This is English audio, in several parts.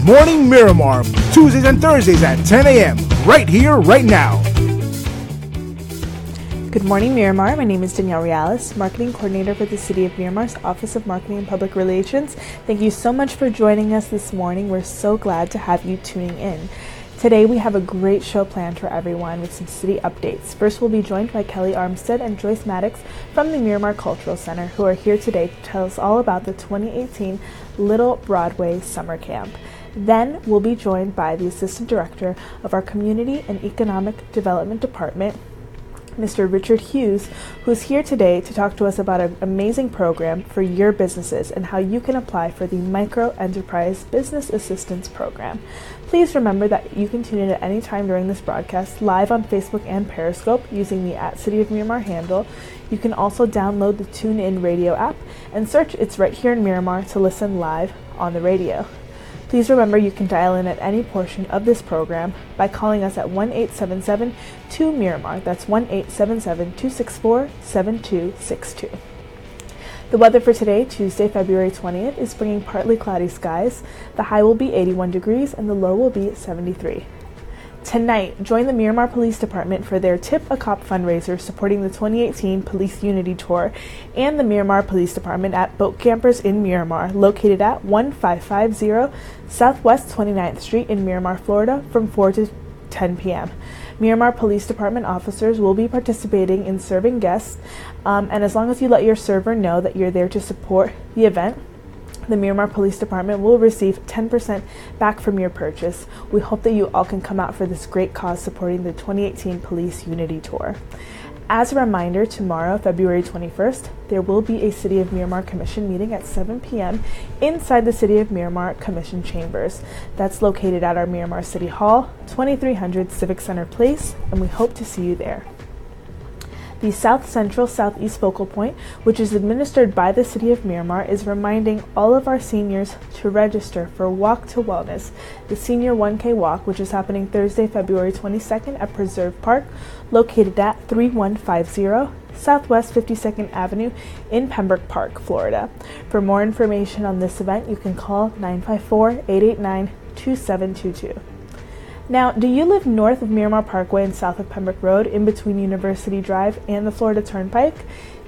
Morning Miramar, Tuesdays and Thursdays at 10 a.m. right here, right now. Good morning, Miramar. My name is Danielle Reales, Marketing Coordinator for the City of Miramar's Office of Marketing and Public Relations. Thank you so much for joining us this morning. We're so glad to have you tuning in. Today we have a great show planned for everyone with some city updates. First, we'll be joined by Kelly Armstead and Joyce Maddox from the Miramar Cultural Center, who are here today to tell us all about the 2018 Little Broadway Summer Camp. Then we'll be joined by the Assistant Director of our Community and Economic Development Department, Mr. Richard Hughes, who's here today to talk to us about an amazing program for your businesses and how you can apply for the Micro Enterprise Business Assistance Program. Please remember that you can tune in at any time during this broadcast live on Facebook and Periscope using the @City of Miramar handle. You can also download the TuneIn Radio app and search It's Right Here in Miramar to listen live on the radio. Please remember you can dial in at any portion of this program by calling us at 1-877-2-MIRAMAR. That's 1-877-264-7262. The weather for today, Tuesday, February 20th, is bringing partly cloudy skies. The high will be 81 degrees and the low will be 73. Tonight, join the Miramar Police Department for their Tip a Cop fundraiser supporting the 2018 Police Unity Tour and the Miramar Police Department at Boat Campers in Miramar, located at 1550 Southwest 29th Street in Miramar, Florida, from 4 to 10 p.m. Miramar Police Department officers will be participating in serving guests, and as long as you let your server know that you're there to support the event, the Miramar Police Department will receive 10% back from your purchase. We hope that you all can come out for this great cause supporting the 2018 Police Unity Tour. As a reminder, tomorrow, February 21st, there will be a City of Miramar Commission meeting at 7 p.m. inside the City of Miramar Commission Chambers. That's located at our Miramar City Hall, 2300 Civic Center Place, and we hope to see you there. The South Central Southeast Focal Point, which is administered by the City of Miramar, is reminding all of our seniors to register for Walk to Wellness, the Senior 1K Walk, which is happening Thursday, February 22nd at Preserve Park, located at 3150 Southwest 52nd Avenue in Pembroke Park, Florida. For more information on this event, you can call 954-889-2722. Now, do you live north of Miramar Parkway and south of Pembroke Road, in between University Drive and the Florida Turnpike?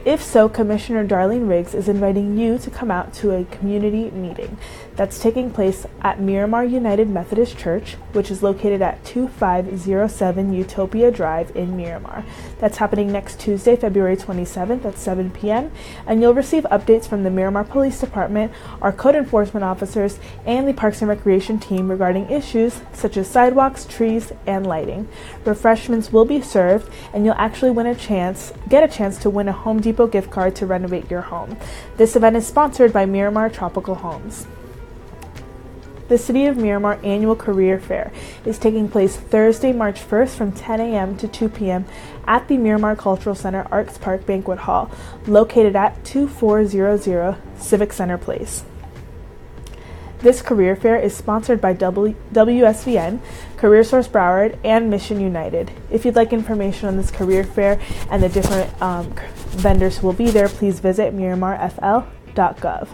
If so, Commissioner Darlene Riggs is inviting you to come out to a community meeting that's taking place at Miramar United Methodist Church, which is located at 2507 Utopia Drive in Miramar. That's happening next Tuesday, February 27th at 7 p.m., and you'll receive updates from the Miramar Police Department, our code enforcement officers, and the Parks and Recreation team regarding issues such as sidewalks, trees, and lighting. Refreshments will be served, and you'll actually get a chance to win a Home Depot gift card to renovate your home. This event is sponsored by Miramar Tropical Homes. The City of Miramar Annual Career Fair is taking place Thursday, March 1st from 10 a.m. to 2 p.m. at the Miramar Cultural Center Arts Park Banquet Hall, located at 2400 Civic Center Place. This career fair is sponsored by WSVN, Career Source Broward, and Mission United. If you'd like information on this career fair and the different vendors who will be there, please visit MiramarFL.gov.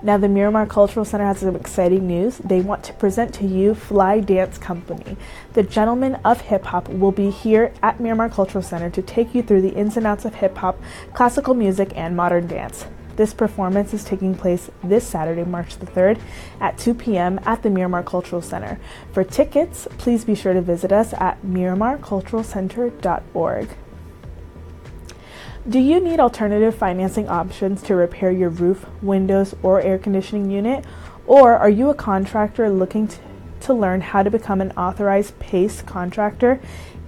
Now, the Miramar Cultural Center has some exciting news. They want to present to you Fly Dance Company. The Gentlemen of Hip Hop will be here at Miramar Cultural Center to take you through the ins and outs of hip hop, classical music, and modern dance. This performance is taking place this Saturday, March the 3rd at 2 p.m. at the Miramar Cultural Center. For tickets, please be sure to visit us at MiramarCulturalCenter.org. Do you need alternative financing options to repair your roof, windows, or air conditioning unit? Or are you a contractor looking to learn how to become an authorized PACE contractor?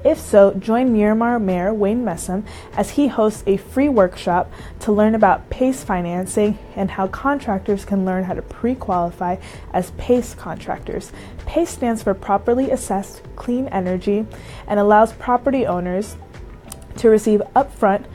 If so, join Miramar Mayor Wayne Messam as he hosts a free workshop to learn about PACE financing and how contractors can learn how to pre-qualify as PACE contractors. PACE stands for Properly Assessed Clean Energy and allows property owners to receive upfront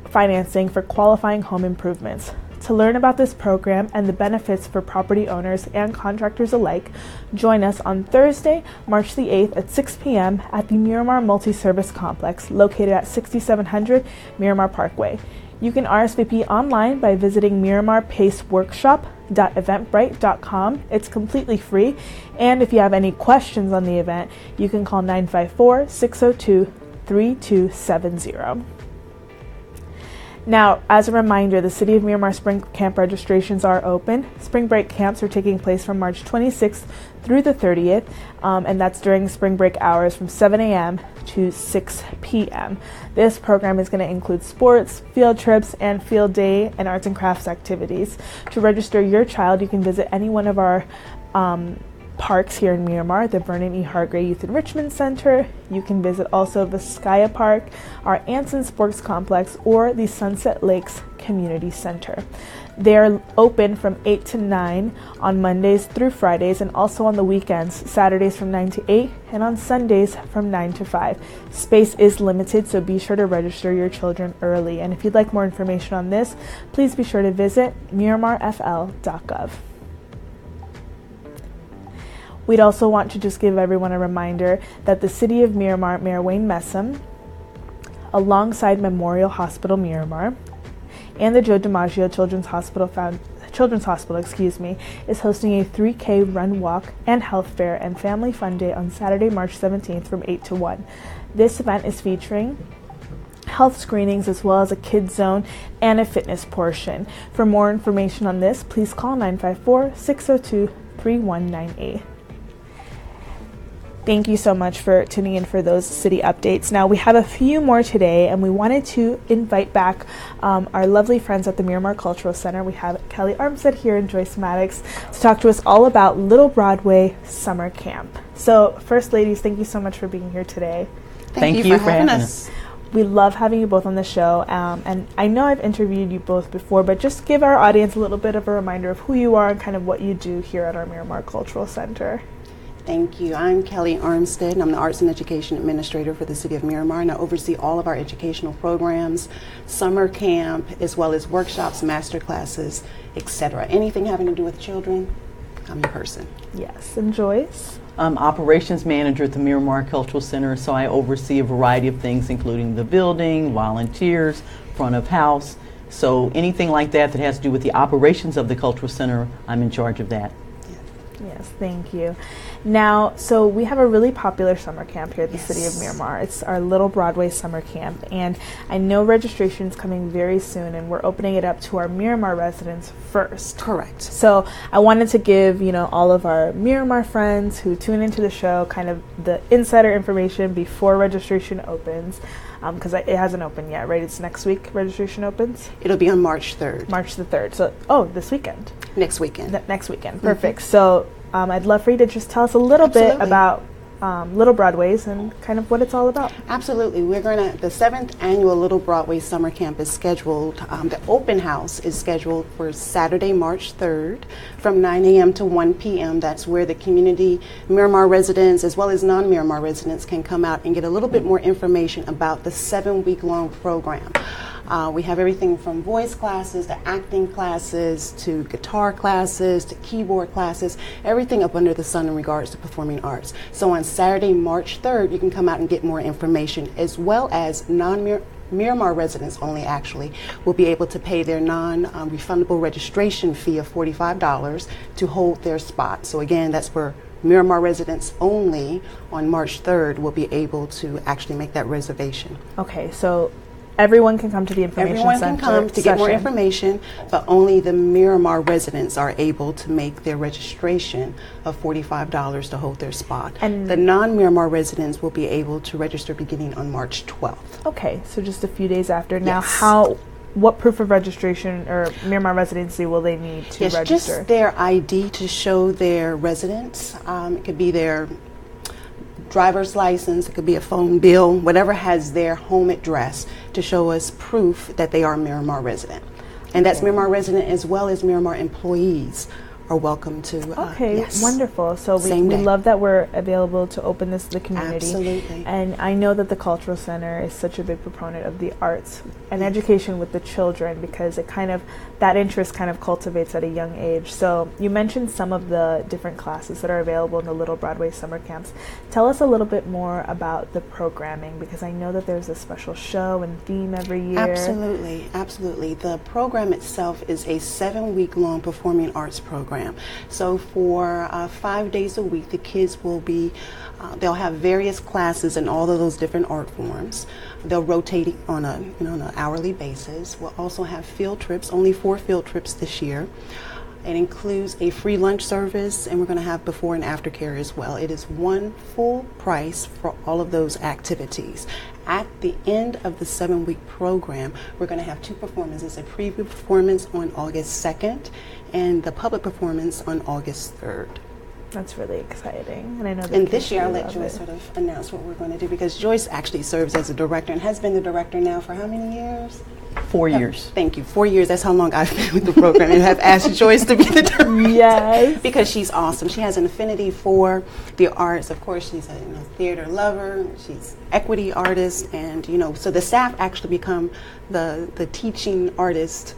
financing for qualifying home improvements. To learn about this program and the benefits for property owners and contractors alike, join us on Thursday, March the 8th at 6 p.m. at the Miramar Multi-Service Complex located at 6700 Miramar Parkway. You can RSVP online by visiting MiramarPaceWorkshop.com www.eventbrite.com. It's completely free, and if you have any questions on the event, you can call 954-602-3270. Now, as a reminder, the City of Miramar Spring Camp registrations are open. Spring break camps are taking place from March 26th through the 30th, and that's during spring break hours from 7 a.m. to 6 p.m. This program is going to include sports, field trips, and field day and arts and crafts activities. To register your child, you can visit any one of our parks here in Miramar, the Vernon E. Hargray Youth Enrichment Center. You can visit also Vizcaya Park, our Anson Sports Complex, or the Sunset Lakes Community Center. They're open from 8 to 9 on Mondays through Fridays, and also on the weekends, Saturdays from 9 to 8, and on Sundays from 9 to 5. Space is limited, so be sure to register your children early. And if you'd like more information on this, please be sure to visit MiramarFL.gov. We'd also want to just give everyone a reminder that the City of Miramar, Mayor Wayne Messam, alongside Memorial Hospital Miramar, and the Joe DiMaggio Children's Hospital, is hosting a 3K run, walk, and health fair and family fun day on Saturday, March 17th from 8 to 1. This event is featuring health screenings as well as a kids zone and a fitness portion. For more information on this, please call 954-602-3198. Thank you so much for tuning in for those city updates. Now, we have a few more today, and we wanted to invite back our lovely friends at the Miramar Cultural Center. We have Kelly Armstead here and Joyce Maddox to talk to us all about Little Broadway Summer Camp. So, first ladies, thank you so much for being here today. Thank you for having us. We love having you both on the show, and I know I've interviewed you both before, but just give our audience a little bit of a reminder of who you are and kind of what you do here at our Miramar Cultural Center. Thank you. I'm Kelly Armstead. I'm the Arts and Education Administrator for the City of Miramar, and I oversee all of our educational programs, summer camp, as well as workshops, master classes, etc. Anything having to do with children, I'm your person. Yes, and Joyce? I'm Operations Manager at the Miramar Cultural Center, so I oversee a variety of things, including the building, volunteers, front of house. So anything like that that has to do with the operations of the Cultural Center, I'm in charge of that. Yes, thank you. Now, so we have a really popular summer camp here at the City of Miramar. It's our Little Broadway Summer Camp, and I know registration is coming very soon, and we're opening it up to our Miramar residents first. Correct. So I wanted to give, all of our Miramar friends who tune into the show kind of the insider information before registration opens, because it hasn't opened yet, right? It's next week registration opens? It'll be on March 3rd. March the 3rd. So, this weekend. Next weekend. Next weekend. Perfect. So I'd love for you to just tell us a little bit about Little Broadway's and kind of what it's all about. Absolutely. The 7th annual Little Broadway Summer Camp is scheduled. The open house is scheduled for Saturday, March 3rd from 9 a.m. to 1 p.m. That's where the community Miramar residents as well as non-Miramar residents can come out and get a little bit more information about the 7-week-long program. We have everything from voice classes to acting classes to guitar classes to keyboard classes, everything up under the sun in regards to performing arts. So on Saturday, March 3rd, you can come out and get more information, as well as Miramar residents only actually will be able to pay their non-refundable registration fee of $45 to hold their spot. So again, that's for Miramar residents only on March 3rd will be able to actually make that reservation. Okay, so everyone can come to the information center. Everyone can come to get more information, but only the Miramar residents are able to make their registration of $45 to hold their spot. And the non-Miramar residents will be able to register beginning on March 12th. Okay, so just a few days after. Now, what proof of registration or Miramar residency will they need to register? Just their ID to show their residence. It could be their driver's license, it could be a phone bill, whatever has their home address to show us proof that they are a Miramar resident. And that's Miramar resident as well as Miramar employees are welcome to. Okay, yes. Wonderful. So we Same day. love that we're available to open this to the community. Absolutely. And I know that the Cultural Center is such a big proponent of the arts and education with the children, because it kind of, that interest kind of cultivates at a young age. So you mentioned some of the different classes that are available in the Little Broadway summer camps. Tell us a little bit more about the programming, because I know that there's a special show and theme every year. Absolutely, absolutely. The program itself is a 7-week-long performing arts program. So for 5 days a week, the kids will be, they'll have various classes in all of those different art forms. They'll rotate on an hourly basis. We'll also have field trips, only 4 field trips this year. It includes a free lunch service, and we're going to have before and after care as well. It is one full price for all of those activities. At the end of the 7-week program, we're going to have 2 performances, a preview performance on August 2nd and the public performance on August 3rd. That's really exciting. And I know that And this kids year, I'll really let love Joyce it. sort of announce what we're going to do, because Joyce actually serves as a director and has been the director now for how many years? 4 years. Thank you. 4 years. That's how long I've been with the program, and have asked Joyce to be the director. Yes. Because she's awesome. She has an affinity for the arts. Of course, she's a theater lover. She's equity artist, and so the staff actually become the teaching artist,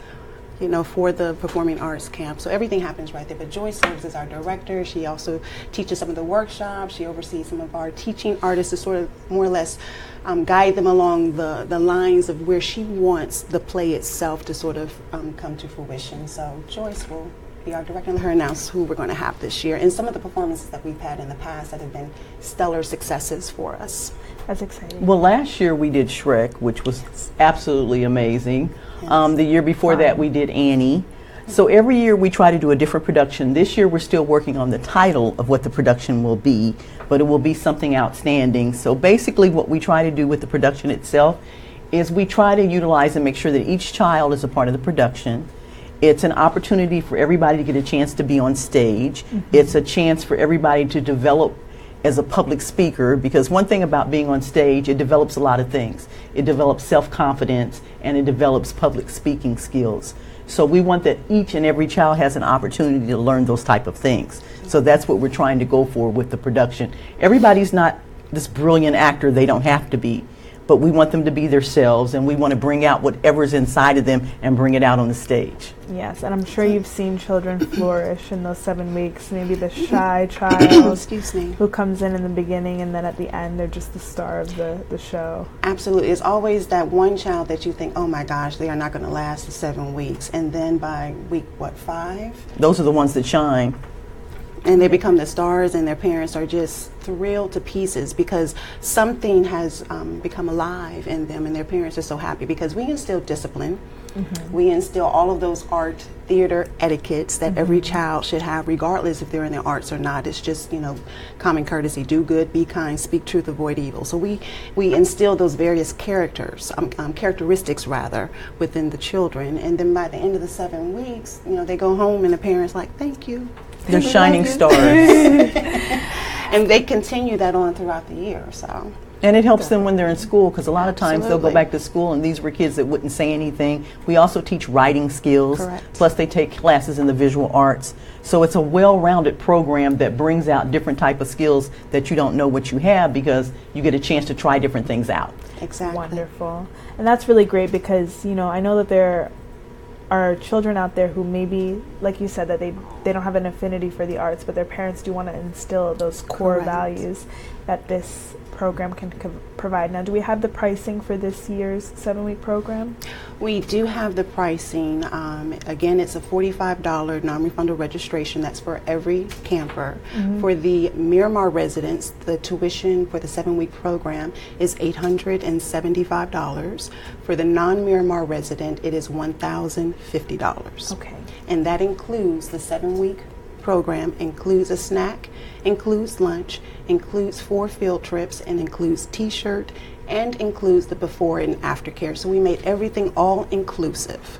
for the performing arts camp. So everything happens right there. But Joyce serves as our director. She also teaches some of the workshops. She oversees some of our teaching artists to sort of more or less guide them along the lines of where she wants the play itself to sort of come to fruition. So Joyce will be our director, and let her announce who we're going to have this year, and some of the performances that we've had in the past that have been stellar successes for us. That's exciting. Well, last year we did Shrek, which was absolutely amazing. The year before that we did Annie. So every year we try to do a different production. This year we're still working on the title of what the production will be, but it will be something outstanding. So basically what we try to do with the production itself is we try to utilize and make sure that each child is a part of the production. It's an opportunity for everybody to get a chance to be on stage. It's a chance for everybody to develop as a public speaker, because one thing about being on stage, it develops a lot of things. It develops self-confidence, and it develops public speaking skills. So we want that each and every child has an opportunity to learn those type of things. So that's what we're trying to go for with the production. Everybody's not this brilliant actor, they don't have to be. But we want them to be themselves, and we want to bring out whatever's inside of them and bring it out on the stage. Yes, and I'm sure you've seen children flourish in those 7 weeks. Maybe the shy child Excuse me. who comes in the beginning, and then at the end they're just the star of the show. Absolutely. It's always that one child that you think, oh my gosh, they are not going to last the 7 weeks. And then by week, 5? Those are the ones that shine. And they become the stars, and their parents are just thrilled to pieces because something has become alive in them, and their parents are so happy because we instill discipline. We instill all of those art, theater etiquettes that every child should have, regardless if they're in the arts or not. It's just, common courtesy: do good, be kind, speak truth, avoid evil. So we instill those various characteristics rather, within the children. And then by the end of the 7 weeks, they go home and the parents like, thank you. They're We shining love you. stars. And they continue that on throughout the year. So. And it helps them when they're in school, because a lot of times they'll go Absolutely. back to school, and these were kids that wouldn't say anything. We also teach writing skills. Correct. Plus they take classes in the visual arts. So it's a well-rounded program that brings out different type of skills that you don't know what you have, because you get a chance to try different things out. Exactly. Wonderful. And that's really great because, I know that there are children out there who maybe, like you said, that they don't have an affinity for the arts, but their parents do want to instill those core Correct. values that this program can provide. Now, do we have the pricing for this year's 7-week program? We do have the pricing. Again, it's a $45 non-refundable registration. That's for every camper. For the Miramar residents, the tuition for the 7-week program is $875. For the non-Miramar resident, it is $1,050. Okay. And that includes the 7-week program, includes a snack, includes lunch, includes 4 field trips, and includes t-shirt, and includes the before and after care. So we made everything all inclusive.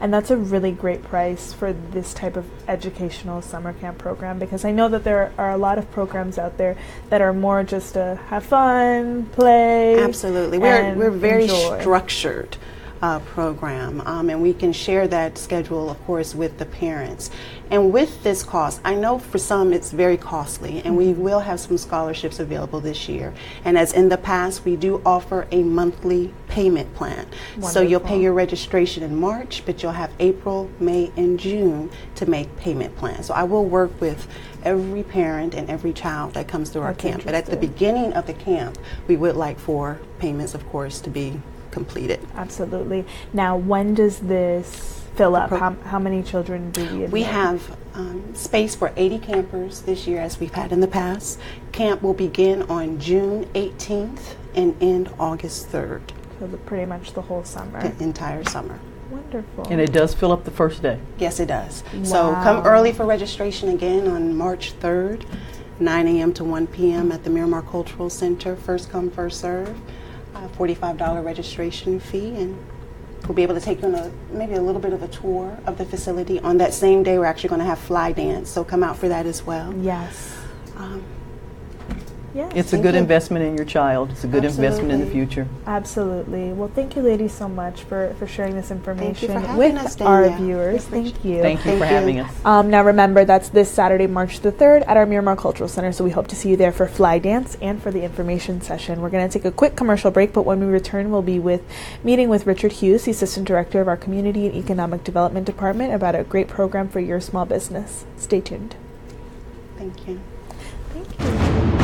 And that's a really great price for this type of educational summer camp program, because I know that there are a lot of programs out there that are more just to have fun, play. Absolutely. We're very enjoy. structured. program, and we can share that schedule, of course, with the parents. And with this cost, I know for some it's very costly, and we will have some scholarships available this year. And as in the past, we do offer a monthly payment plan. So you'll pay your registration in March, but you'll have April, May, and June to make payment plans. So I will work with every parent and every child that comes through our camp. But at the beginning of the camp, we would like for payments, of course, to be completed. Absolutely. Now, when does this fill up? How many children do we admit? We have space for 80 campers this year, as we've had in the past. Camp will begin on June 18th and end August 3rd. So pretty much the whole summer. The entire summer. Wonderful. And it does fill up the first day. Yes, it does. Wow. So come early for registration again on March 3rd, 9 a.m. to 1 p.m. at the Miramar Cultural Center. First come, first serve. $45 registration fee, and we'll be able to take you on maybe a little bit of a tour of the facility. On that same day, we're actually going to have fly dance, so come out for that as well. Yes. Yes. It's a good investment in your child. It's a good investment in the future. Absolutely. Well, thank you, ladies, so much for sharing this information having with us, our Danielle. viewers. Thank you. Thank you for having us. Now, remember, that's this Saturday, March the 3rd at our Miramar Cultural Center, so we hope to see you there for Fly Dance and for the information session. We're going to take a quick commercial break, but when we return, we'll be meeting with Richard Hughes, the Assistant Director of our Community and Economic Development Department, about a great program for your small business. Stay tuned. Thank you. Thank you.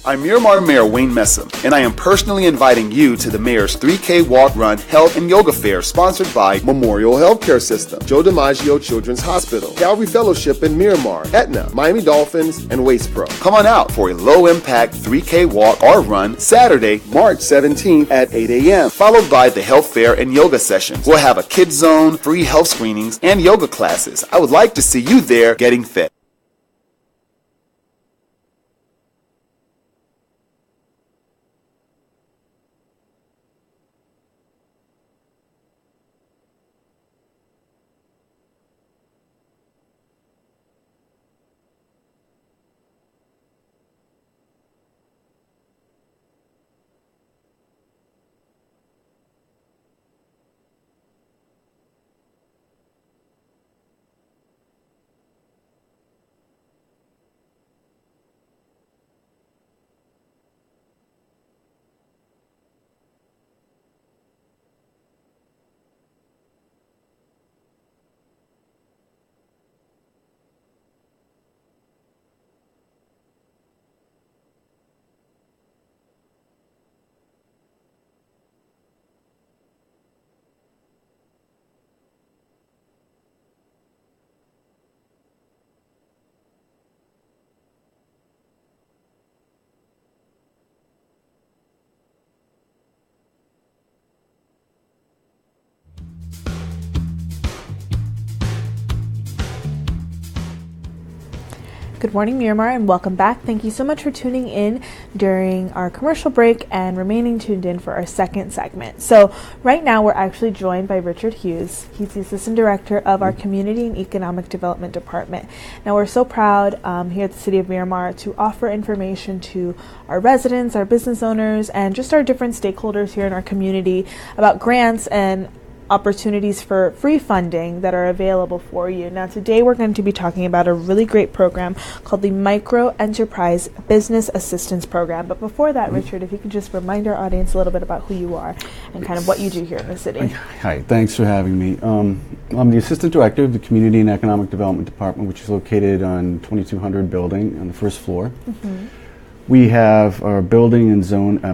I'm Miramar Mayor Wayne Messam, and I am personally inviting you to the Mayor's 3K Walk, Run, Health, and Yoga Fair sponsored by Memorial Healthcare System, Joe DiMaggio Children's Hospital, Calvary Fellowship in Miramar, Aetna, Miami Dolphins, and Waste Pro. Come on out for a low-impact 3K Walk or Run Saturday, March 17th at 8 a.m., followed by the Health Fair and Yoga sessions. We'll have a kids zone, free health screenings, and yoga classes. I would like to see you there getting fit. Good morning, Miramar, and welcome back. Thank you so much for tuning in during our commercial break and remaining tuned in for our second segment. So right now we're actually joined by Richard Hughes. He's the Assistant Director of our Community and Economic Development Department. Now we're so proud here at the City of Miramar to offer information to our residents, our business owners, and just our different stakeholders here in our community about grants and opportunities for free funding that are available for you. Now, today we're going to be talking about a really great program called the Micro Enterprise Business Assistance Program. But before that, Richard, if you could just remind our audience a little bit about who you are and kind of what you do here in the city. Hi, thanks for having me. I'm the Assistant Director of the Community and Economic Development Department, which is located on 2200 building on the first floor. We have our building and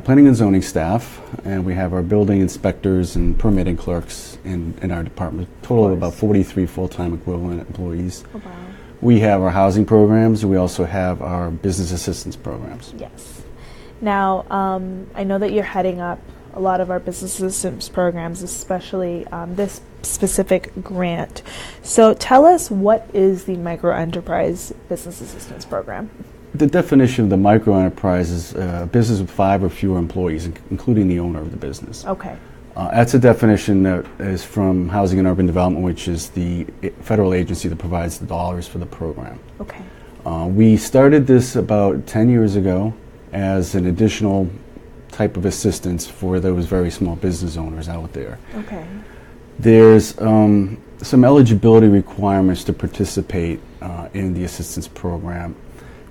planning and zoning staff, and we have our building inspectors and permitting clerks in our department. Total of about 43 full-time equivalent employees. Oh, wow. We have our housing programs. We also have our business assistance programs. Yes. Now, I know that you're heading up a lot of our business assistance programs, especially this specific grant. So tell us, what is the Micro Enterprise Business Assistance Program? The definition of the microenterprise is a business with 5 or fewer employees, including the owner of the business. Okay. That's a definition that is from Housing and Urban Development, which is the federal agency that provides the dollars for the program. Okay. We started this about 10 years ago as an additional type of assistance for those very small business owners out there. Okay. There's some eligibility requirements to participate in the assistance program,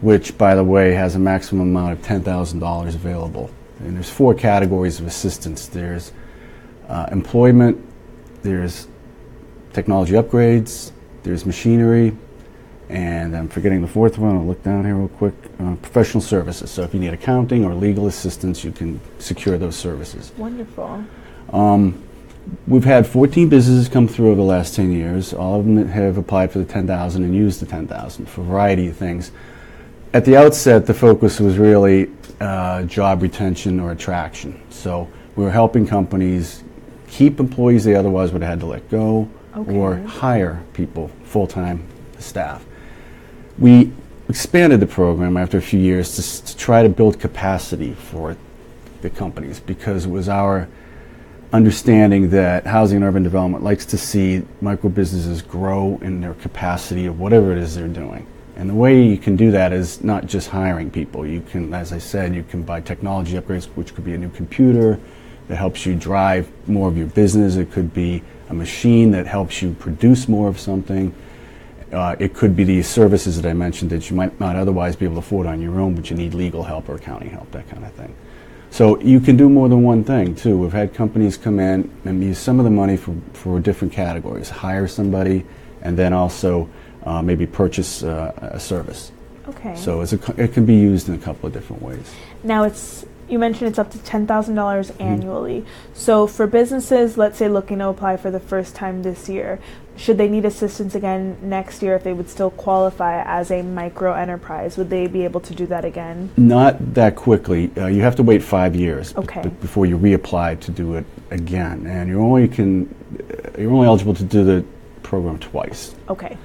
which, by the way, has a maximum amount of $10,000 available. And there's 4 categories of assistance. There's employment, there's technology upgrades, there's machinery, and I'm forgetting the 4th one. I'll look down here real quick. Professional services. So if you need accounting or legal assistance, you can secure those services. Wonderful. We've had 14 businesses come through over the last 10 years. All of them have applied for the $10,000 and used the $10,000 for a variety of things. At the outset, the focus was really job retention or attraction. So we were helping companies keep employees they otherwise would have had to let go, or hire people, full-time staff. We expanded the program after a few years to try to build capacity for the companies, because it was our understanding that Housing and Urban Development likes to see micro businesses grow in their capacity of whatever it is they're doing. And the way you can do that is not just hiring people. You can, as I said, you can buy technology upgrades, which could be a new computer that helps you drive more of your business. It could be a machine that helps you produce more of something. It could be the services that I mentioned that you might not otherwise be able to afford on your own, but you need legal help or accounting help, that kind of thing. So you can do more than one thing, too. We've had companies come in and use some of the money for different categories. Hire somebody, and then also maybe purchase a service. Okay. So it can be used in a couple of different ways. Now, you mentioned it's up to $10,000 annually. So for businesses, let's say looking to apply for the first time this year, should they need assistance again next year if they would still qualify as a micro enterprise? Would they be able to do that again? Not that quickly. You have to wait 5 years before you reapply to do it again, and you're only eligible to do the program twice. Okay.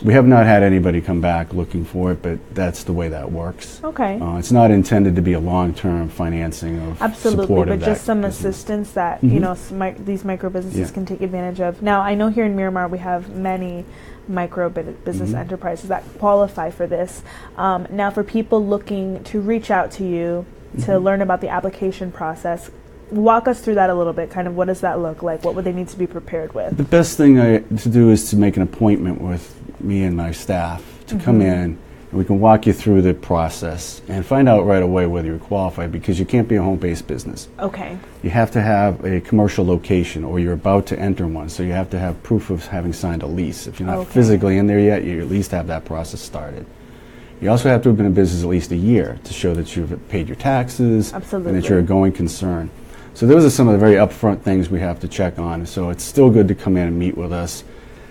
We have not had anybody come back looking for it, but that's the way that works. Okay. It's not intended to be a long-term financing of Absolutely, but of just some business. assistance that these micro businesses can take advantage of. Now, I know here in Miramar we have many micro business enterprises that qualify for this. Now, for people looking to reach out to you to learn about the application process, walk us through that a little bit. Kind of, what does that look like? What would they need to be prepared with? The best thing to do is to make an appointment with me and my staff to come in, and we can walk you through the process and find out right away whether you're qualified, because you can't be a home-based business. Okay. You have to have a commercial location, or you're about to enter one, so you have to have proof of having signed a lease. If you're not physically in there yet, you at least have that process started. You also have to have been in business at least a year to show that you've paid your taxes and that you're a going concern. So those are some of the very upfront things we have to check on. So it's still good to come in and meet with us,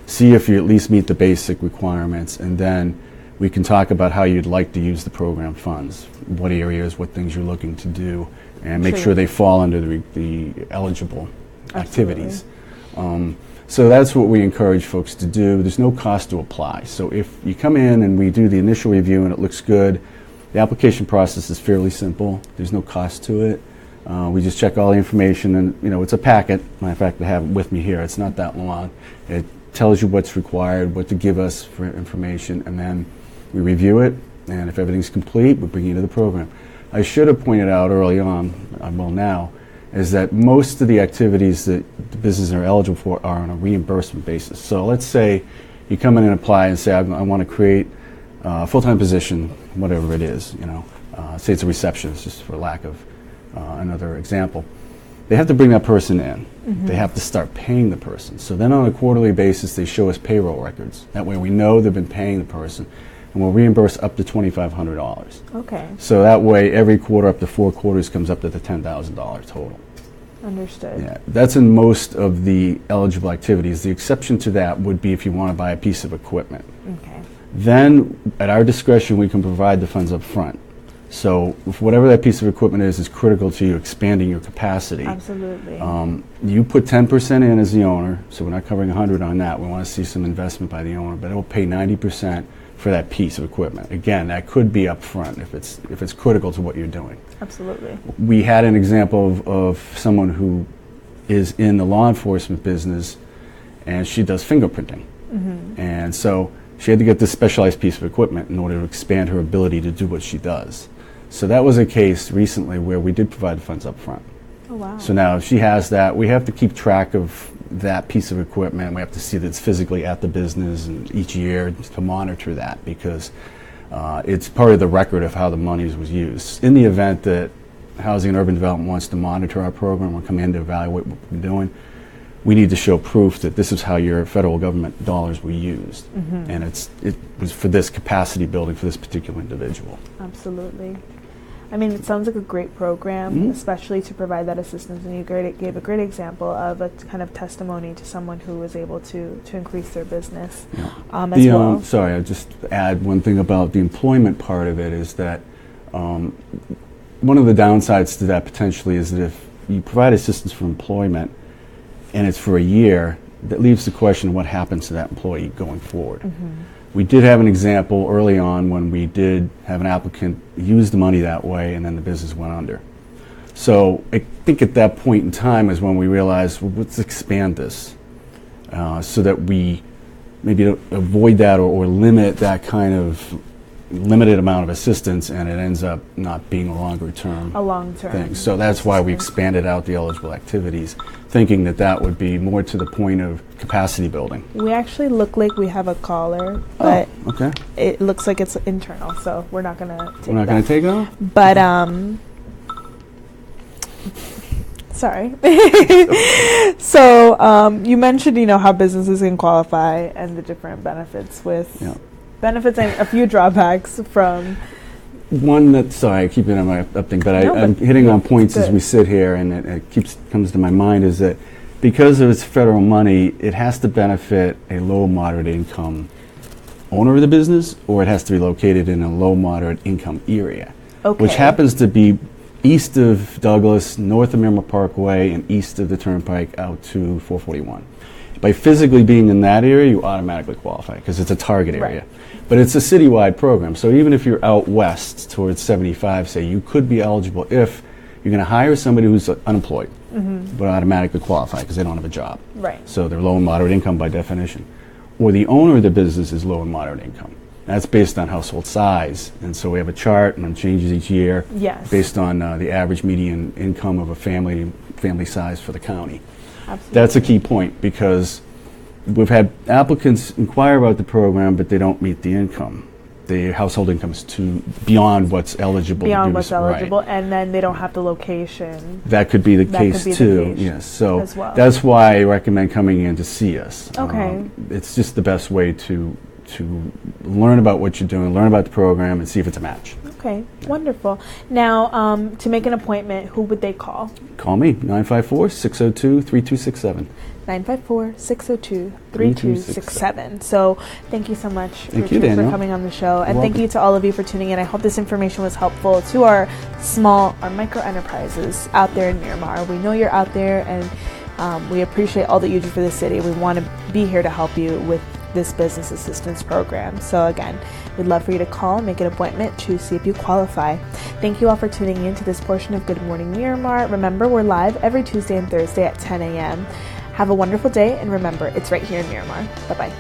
see if you at least meet the basic requirements, and then we can talk about how you'd like to use the program funds, what areas, what things you're looking to do, and make sure they fall under the eligible activities. So that's what we encourage folks to do. There's no cost to apply. So if you come in and we do the initial review and it looks good, the application process is fairly simple. There's no cost to it. We just check all the information, and it's a packet. Matter of fact, I have it with me here. It's not that long. It tells you what's required, what to give us for information, and then we review it, and if everything's complete, we bring you to the program. I should have pointed out early on, I will now, is that most of the activities that the businesses are eligible for are on a reimbursement basis. So let's say you come in and apply and say, I want to create a full-time position, whatever it is, say it's a receptionist, just for lack of another example. They have to bring that person in. They have to start paying the person. So then on a quarterly basis, they show us payroll records. That way we know they've been paying the person, and we'll reimburse up to $2,500. Okay. So that way every quarter up to 4 quarters comes up to the $10,000 total. Understood. Yeah, that's in most of the eligible activities. The exception to that would be if you want to buy a piece of equipment. Okay. Then, at our discretion, we can provide the funds up front. So, if whatever that piece of equipment is critical to you expanding your capacity. Absolutely. You put 10% in as the owner, so we're not covering 100 on that. We want to see some investment by the owner, but it will pay 90% for that piece of equipment. Again, that could be up front if it's critical to what you're doing. Absolutely. We had an example of someone who is in the law enforcement business, and she does fingerprinting. And so she had to get this specialized piece of equipment in order to expand her ability to do what she does. So that was a case recently where we did provide the funds up front. Oh, wow. So now if she has that, we have to keep track of that piece of equipment. We have to see that it's physically at the business and each year to monitor that, because it's part of the record of how the money was used. In the event that Housing and Urban Development wants to monitor our program or come in to evaluate what we're doing, we need to show proof that this is how your federal government dollars were used. And it was for this capacity building for this particular individual. Absolutely. I mean, it sounds like a great program, especially to provide that assistance. And you gave a great example of a kind of testimony to someone who was able to increase their business as well. Sorry, I'll just add one thing about the employment part of it is that one of the downsides to that potentially is that if you provide assistance for employment and it's for a year, that leaves the question of what happens to that employee going forward. We did have an example early on when we did have an applicant use the money that way, and then the business went under. So I think at that point in time is when we realized, well, let's expand this so that we maybe avoid that or limit that kind of limited amount of assistance, and it ends up not being a longer term thing. So that's why we expanded out the eligible activities, thinking that that would be more to the point of capacity building. We actually look like we have a caller, but okay. It looks like it's internal, so we're not going to take it. We're not going to take it off? But, sorry. So, you mentioned, how businesses can qualify and the different benefits with benefits and a few drawbacks from one that, sorry, I keep hitting on my up thing, but I'm hitting on points as we sit here, and it comes to my mind is that because of its federal money, it has to benefit a low moderate income owner of the business, or it has to be located in a low moderate income area, which happens to be east of Douglas, north of Miramar Parkway, and east of the Turnpike out to 441. By physically being in that area, you automatically qualify because it's a target area. But it's a citywide program, so even if you're out west towards 75, say, you could be eligible if you're going to hire somebody who's unemployed, but automatically qualify because they don't have a job. So they're low and moderate income by definition. Or the owner of the business is low and moderate income. That's based on household size, and so we have a chart, and it changes each year based on the average median income of a family size for the county. That's a key point, because we've had applicants inquire about the program, but they don't meet the income. The household income is beyond what's eligible. And then they don't have the location. That could be the case too. Yes, so that's why I recommend coming in to see us. It's just the best way to learn about what you're doing, learn about the program, and see if it's a match. Okay, wonderful. Now, to make an appointment, who would they call? Call me, 954-602-3267. 954-602-3267. So thank you so much, Richard, for coming on the show. And thank you to all of you for tuning in. I hope this information was helpful to our micro enterprises out there in Miramar. We know you're out there, and we appreciate all that you do for the city. We want to be here to help you with this business assistance program. So again, we'd love for you to call and make an appointment to see if you qualify. Thank you all for tuning in to this portion of Good Morning Miramar. Remember, we're live every Tuesday and Thursday at 10 a.m. Have a wonderful day, and remember, it's right here in Miramar. Bye-bye.